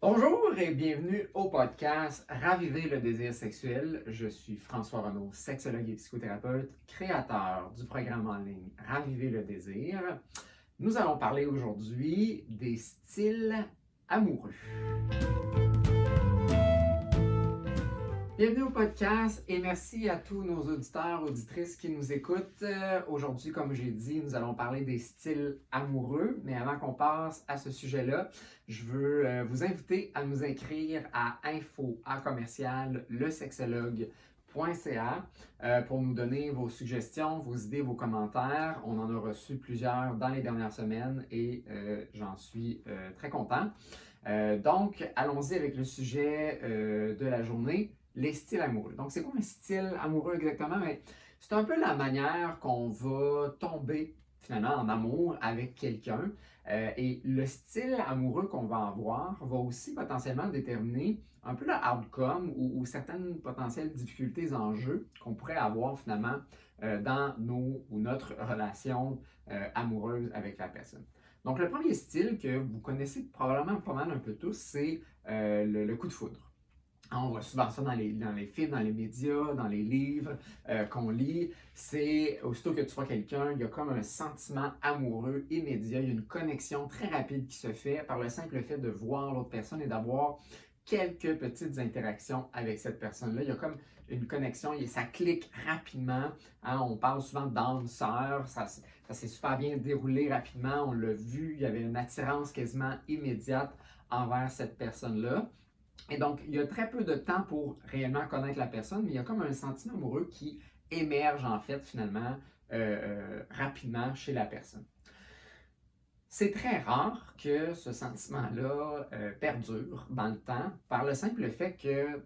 Bonjour et bienvenue au podcast Raviver le désir sexuel. Je suis François Renaud, sexologue et psychothérapeute, créateur du programme en ligne Raviver le désir. Nous allons parler aujourd'hui des styles amoureux. Bienvenue au podcast et merci à tous nos auditeurs, auditrices qui nous écoutent. Aujourd'hui, comme j'ai dit, nous allons parler des styles amoureux. Mais avant qu'on passe à ce sujet-là, je veux vous inviter à nous écrire à info@lesexologue.ca pour nous donner vos suggestions, vos idées, vos commentaires. On en a reçu plusieurs dans les dernières semaines et j'en suis très content. Donc, allons-y avec le sujet de la journée. Les styles amoureux. Donc, c'est quoi un style amoureux exactement? Mais c'est un peu la manière qu'on va tomber finalement en amour avec quelqu'un. Et le style amoureux qu'on va avoir va aussi potentiellement déterminer un peu le outcome ou certaines potentielles difficultés en jeu qu'on pourrait avoir finalement dans notre relation amoureuse avec la personne. Donc, le premier style que vous connaissez probablement pas mal un peu tous, c'est le coup de foudre. On voit souvent ça dans les films, dans les médias, dans les livres qu'on lit. C'est aussitôt que tu vois quelqu'un, il y a comme un sentiment amoureux immédiat. Il y a une connexion très rapide qui se fait par le simple fait de voir l'autre personne et d'avoir quelques petites interactions avec cette personne-là. Il y a comme une connexion et ça clique rapidement. Hein, on parle souvent d'âme sœur. Ça s'est super bien déroulé rapidement. On l'a vu, il y avait une attirance quasiment immédiate envers cette personne-là. Et donc, il y a très peu de temps pour réellement connaître la personne, mais il y a comme un sentiment amoureux qui émerge en fait finalement rapidement chez la personne. C'est très rare que ce sentiment-là perdure dans le temps par le simple fait que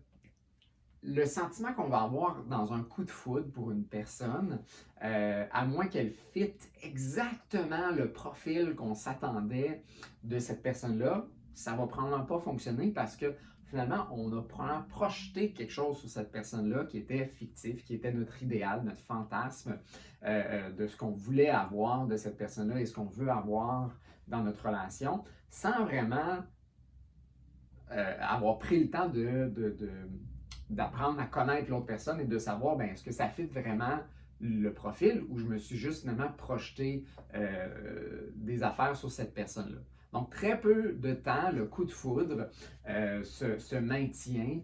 le sentiment qu'on va avoir dans un coup de foudre pour une personne, à moins qu'elle fitte exactement le profil qu'on s'attendait de cette personne-là, ça va probablement pas fonctionner parce que finalement, on a probablement projeté quelque chose sur cette personne-là qui était fictif, qui était notre idéal, notre fantasme de ce qu'on voulait avoir de cette personne-là et ce qu'on veut avoir dans notre relation, sans vraiment avoir pris le temps d'apprendre à connaître l'autre personne et de savoir, ben, est-ce que ça fit vraiment le profil ou je me suis juste finalement projeté des affaires sur cette personne-là. Donc, très peu de temps, le coup de foudre se maintient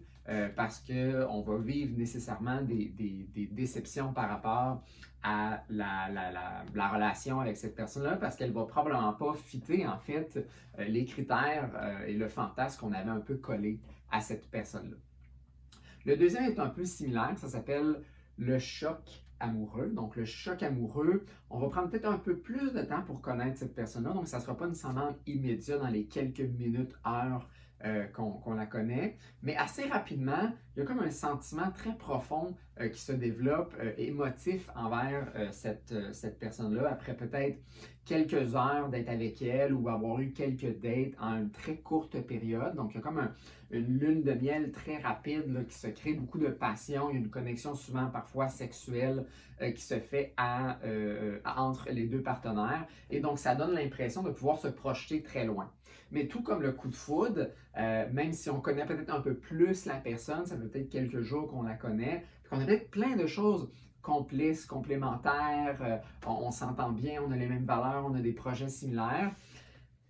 parce qu'on va vivre nécessairement des déceptions par rapport à la relation avec cette personne-là parce qu'elle ne va probablement pas fitter en fait les critères et le fantasme qu'on avait un peu collé à cette personne-là. Le deuxième est un peu similaire, ça s'appelle le choc amoureux. Donc, le choc amoureux, on va prendre peut-être un peu plus de temps pour connaître cette personne-là, donc ça ne sera pas nécessairement immédiat dans les quelques minutes, heures qu'on la connaît, mais assez rapidement, il y a comme un sentiment très profond qui se développe, émotif envers cette personne-là, après peut-être quelques heures d'être avec elle ou avoir eu quelques dates en une très courte période. Donc, il y a comme une lune de miel très rapide là, qui se crée, beaucoup de passion. Il y a une connexion souvent parfois sexuelle qui se fait entre les deux partenaires. Et donc, ça donne l'impression de pouvoir se projeter très loin. Mais tout comme le coup de foudre, même si on connaît peut-être un peu plus la personne, ça fait peut-être quelques jours qu'on la connaît, qu'on a peut-être plein de choses complices, complémentaires, on s'entend bien, on a les mêmes valeurs, on a des projets similaires.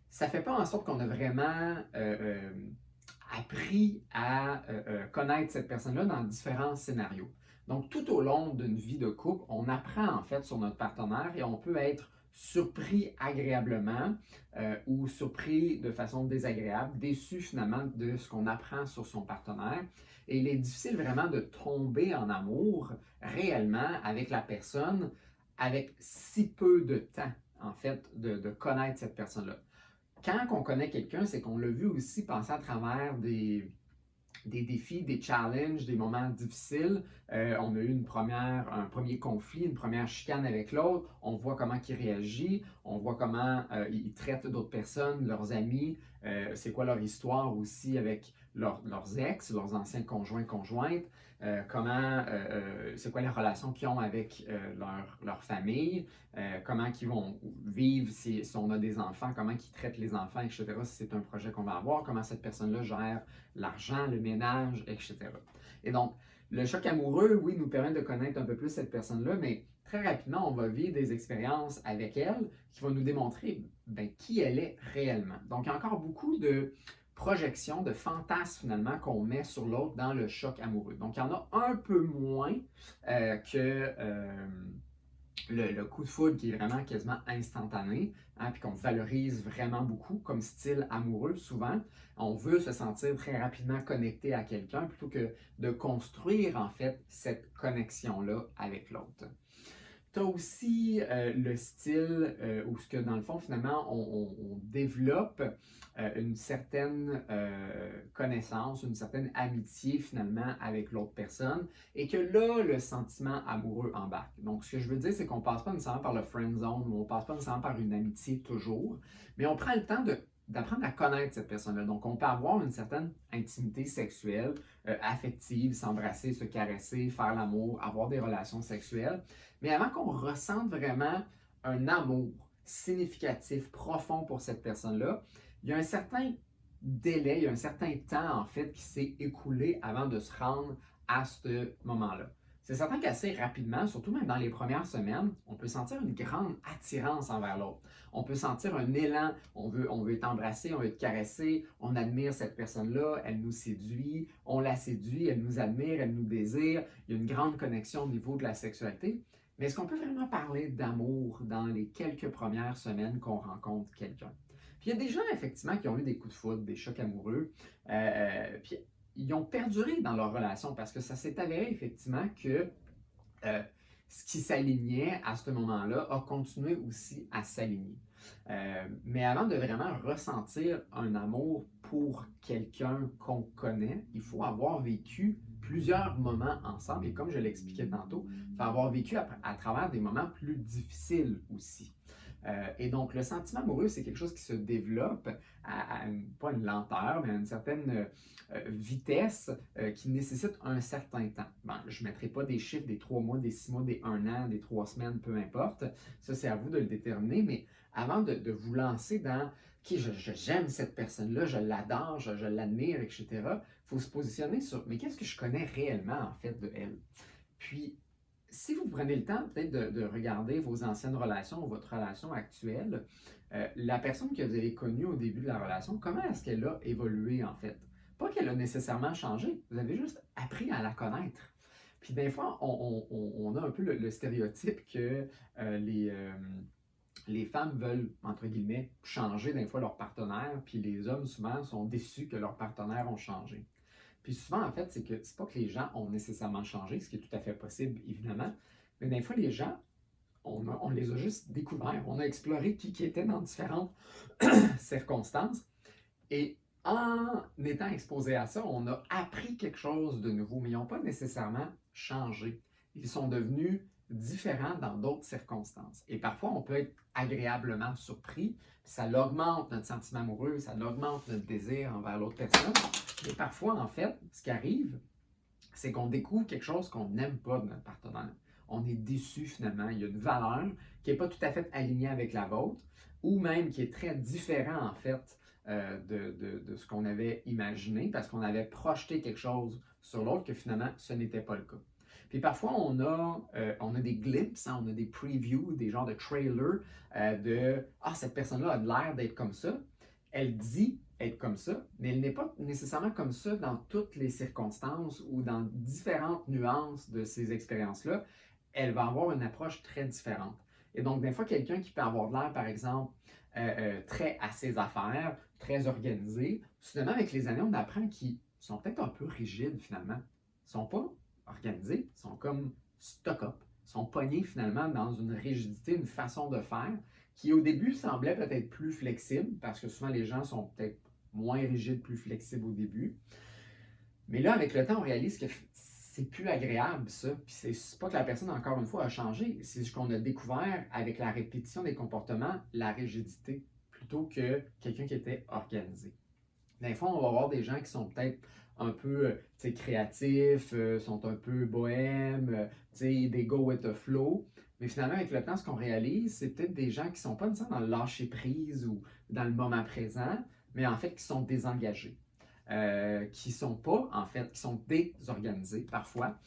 Ça ne fait pas en sorte qu'on a vraiment appris à connaître cette personne-là dans différents scénarios. Donc, tout au long d'une vie de couple, on apprend en fait sur notre partenaire et on peut être surpris agréablement ou surpris de façon désagréable, déçu finalement de ce qu'on apprend sur son partenaire. Et il est difficile vraiment de tomber en amour réellement avec la personne avec si peu de temps, en fait, de connaître cette personne-là. Quand on connaît quelqu'un, c'est qu'on l'a vu aussi passer à travers des défis, des challenges, des moments difficiles. On a eu un premier conflit, une première chicane avec l'autre. On voit comment il réagit. On voit comment ils traitent d'autres personnes, leurs amis, c'est quoi leur histoire aussi avec leurs ex, leurs anciens conjoints, conjointes, c'est quoi les relations qu'ils ont avec leur famille, comment ils vont vivre si on a des enfants, comment ils traitent les enfants, etc. Si c'est un projet qu'on va avoir, comment cette personne-là gère l'argent, le ménage, etc. Et donc, le choc amoureux, oui, nous permet de connaître un peu plus cette personne-là, mais très rapidement, on va vivre des expériences avec elle qui vont nous démontrer qui elle est réellement. Donc, il y a encore beaucoup de projections, de fantasmes finalement qu'on met sur l'autre dans le choc amoureux. Donc, il y en a un peu moins que le coup de foudre qui est vraiment quasiment instantané, hein, puis qu'on valorise vraiment beaucoup comme style amoureux souvent. On veut se sentir très rapidement connecté à quelqu'un plutôt que de construire en fait cette connexion-là avec l'autre. Tu as aussi le style où ce que dans le fond, finalement, on développe une certaine connaissance, une certaine amitié finalement avec l'autre personne et que là, le sentiment amoureux embarque. Donc, ce que je veux dire, c'est qu'on ne passe pas nécessairement par le friend zone ou on ne passe pas nécessairement par une amitié toujours, mais on prend le temps d'apprendre à connaître cette personne-là. Donc, on peut avoir une certaine intimité sexuelle, affective, s'embrasser, se caresser, faire l'amour, avoir des relations sexuelles. Mais avant qu'on ressente vraiment un amour significatif, profond pour cette personne-là, il y a un certain délai, il y a un certain temps en fait qui s'est écoulé avant de se rendre à ce moment-là. C'est certain qu'assez rapidement, surtout même dans les premières semaines, on peut sentir une grande attirance envers l'autre. On peut sentir un élan, on veut être embrassé, on veut être caressé, on admire cette personne-là, elle nous séduit, on la séduit, elle nous admire, elle nous désire, il y a une grande connexion au niveau de la sexualité. Mais est-ce qu'on peut vraiment parler d'amour dans les quelques premières semaines qu'on rencontre quelqu'un? Puis il y a des gens, effectivement, qui ont eu des coups de foudre, des chocs amoureux, puis ils ont perduré dans leur relation parce que ça s'est avéré, effectivement, que ce qui s'alignait à ce moment-là a continué aussi à s'aligner. Mais avant de vraiment ressentir un amour pour quelqu'un qu'on connaît, il faut avoir vécu plusieurs moments ensemble. Et comme je l'expliquais tantôt, il faut avoir vécu à travers des moments plus difficiles aussi. Et donc, le sentiment amoureux, c'est quelque chose qui se développe pas une lenteur, mais à une certaine vitesse qui nécessite un certain temps. Bon, je ne mettrai pas des chiffres des 3 mois, des 6 mois, des 1 an, des 3 semaines, peu importe. Ça, c'est à vous de le déterminer. Mais avant de vous lancer dans OK, j'aime cette personne-là, je l'adore, je l'admire, etc., il faut se positionner sur mais qu'est-ce que je connais réellement en fait de elle? Puis, si vous prenez le temps peut-être de regarder vos anciennes relations ou votre relation actuelle, la personne que vous avez connue au début de la relation, comment est-ce qu'elle a évolué en fait? Pas qu'elle a nécessairement changé, vous avez juste appris à la connaître. Puis des fois, on a un peu le stéréotype que les femmes veulent, entre guillemets, changer des fois leur partenaire, puis les hommes souvent sont déçus que leurs partenaires ont changé. Puis souvent, en fait, c'est pas que les gens ont nécessairement changé, ce qui est tout à fait possible, évidemment, mais des fois, les gens, on les a juste découverts, on a exploré qui était dans différentes circonstances, et en étant exposé à ça, on a appris quelque chose de nouveau, mais ils n'ont pas nécessairement changé. Ils sont devenus différents dans d'autres circonstances. Et parfois, on peut être agréablement surpris, ça augmente notre sentiment amoureux, ça augmente notre désir envers l'autre personne. Et parfois, en fait, ce qui arrive, c'est qu'on découvre quelque chose qu'on n'aime pas de notre partenaire. On est déçu finalement. Il y a une valeur qui n'est pas tout à fait alignée avec la vôtre, ou même qui est très différent en fait de ce qu'on avait imaginé, parce qu'on avait projeté quelque chose sur l'autre que finalement, ce n'était pas le cas. Puis parfois, on a des glimpses, hein, on a des previews, des genres de trailers de « Ah, cette personne-là a l'air d'être comme ça ». Elle dit être comme ça, mais elle n'est pas nécessairement comme ça dans toutes les circonstances ou dans différentes nuances de ces expériences-là. Elle va avoir une approche très différente. Et donc, des fois, quelqu'un qui peut avoir de l'air, par exemple, très à ses affaires, très organisé, soudainement, avec les années, on apprend qu'ils sont peut-être un peu rigides finalement. Ils ne sont pas organisés, ils sont comme stock-up, ils sont pognés finalement dans une rigidité, une façon de faire qui au début semblait peut-être plus flexible, parce que souvent les gens sont peut-être moins rigides, plus flexibles au début. Mais là, avec le temps, on réalise que c'est plus agréable, ça. Puis c'est pas que la personne, encore une fois, a changé. C'est ce qu'on a découvert avec la répétition des comportements, la rigidité, plutôt que quelqu'un qui était organisé. Des fois, on va avoir des gens qui sont peut-être un peu créatifs, sont un peu bohèmes, they go with the flow. Mais finalement, avec le temps, ce qu'on réalise, c'est peut-être des gens qui ne sont pas nécessairement dans le lâcher-prise ou dans le moment présent, mais en fait qui sont désengagés. Qui sont pas, en fait, qui sont désorganisés parfois,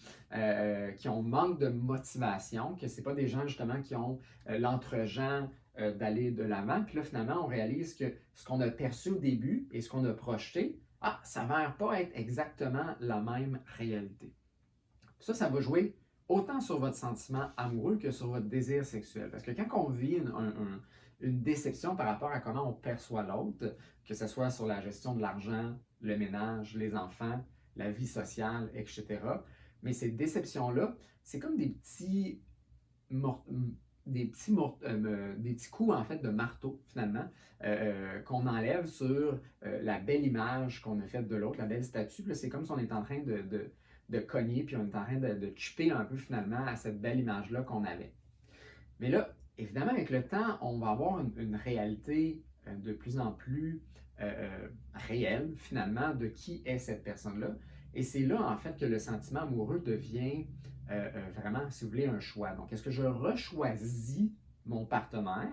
qui ont manque de motivation, que c'est pas des gens justement qui ont l'entre-gens d'aller de l'avant. Puis là, finalement, on réalise que ce qu'on a perçu au début et ce qu'on a projeté, ça ne s'avère pas être exactement la même réalité. Ça va jouer autant sur votre sentiment amoureux que sur votre désir sexuel. Parce que quand on vit une déception par rapport à comment on perçoit l'autre, que ce soit sur la gestion de l'argent, le ménage, les enfants, la vie sociale, etc., mais ces déceptions-là, c'est comme des petits coups en fait de marteau finalement qu'on enlève sur la belle image qu'on a faite de l'autre, la belle statue. Là, c'est comme si on est en train de cogner, puis on est en train de chipper un peu finalement à cette belle image-là qu'on avait. Mais là, évidemment, avec le temps, on va avoir une réalité de plus en plus réelle finalement de qui est cette personne-là. Et c'est là, en fait, que le sentiment amoureux devient vraiment, si vous voulez, un choix. Donc, est-ce que je rechoisis mon partenaire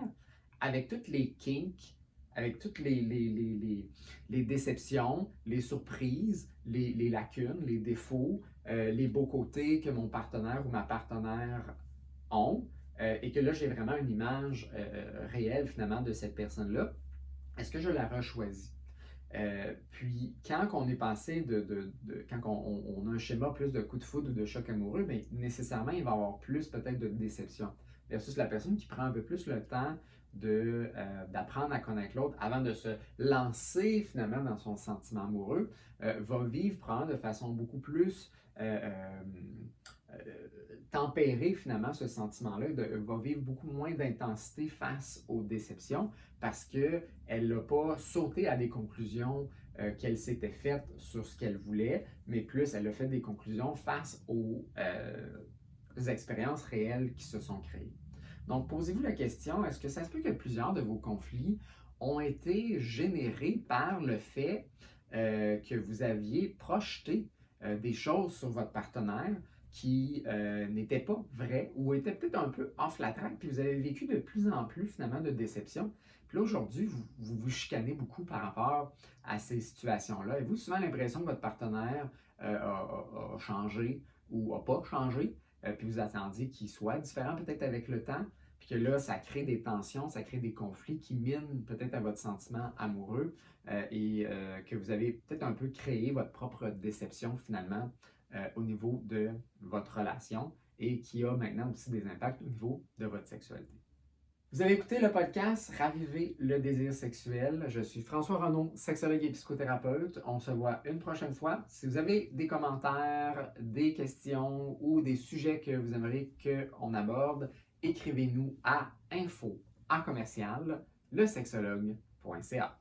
avec toutes les kinks, avec toutes les déceptions, les surprises, les lacunes, les défauts, les beaux côtés que mon partenaire ou ma partenaire ont, et que là, j'ai vraiment une image réelle finalement de cette personne-là. Est-ce que je la rechoisis? Puis, quand on est passé quand on a un schéma plus de coup de foudre ou de choc amoureux, bien, nécessairement, il va y avoir plus peut-être de déception. Versus la personne qui prend un peu plus le temps d'apprendre à connaître l'autre avant de se lancer finalement dans son sentiment amoureux, va vivre probablement de façon beaucoup plus tempérer finalement ce sentiment-là, va vivre beaucoup moins d'intensité face aux déceptions parce qu'elle n'a pas sauté à des conclusions qu'elle s'était faites sur ce qu'elle voulait, mais plus elle a fait des conclusions face aux expériences réelles qui se sont créées. Donc, posez-vous la question, est-ce que ça se peut que plusieurs de vos conflits ont été générés par le fait que vous aviez projeté des choses sur votre partenaire qui n'étaient pas vraies ou étaient peut-être un peu off la track, puis vous avez vécu de plus en plus finalement de déception. Puis là, aujourd'hui, vous chicanez beaucoup par rapport à ces situations-là. Avez-vous souvent l'impression que votre partenaire a changé ou n'a pas changé, puis vous attendiez qu'il soit différent peut-être avec le temps, puis que là, ça crée des tensions, ça crée des conflits qui minent peut-être à votre sentiment amoureux et que vous avez peut-être un peu créé votre propre déception finalement au niveau de votre relation et qui a maintenant aussi des impacts au niveau de votre sexualité. Vous avez écouté le podcast Raviver le désir sexuel. Je suis François Renaud, sexologue et psychothérapeute. On se voit une prochaine fois. Si vous avez des commentaires, des questions ou des sujets que vous aimeriez qu'on aborde, écrivez-nous à info@lesexologues.ca.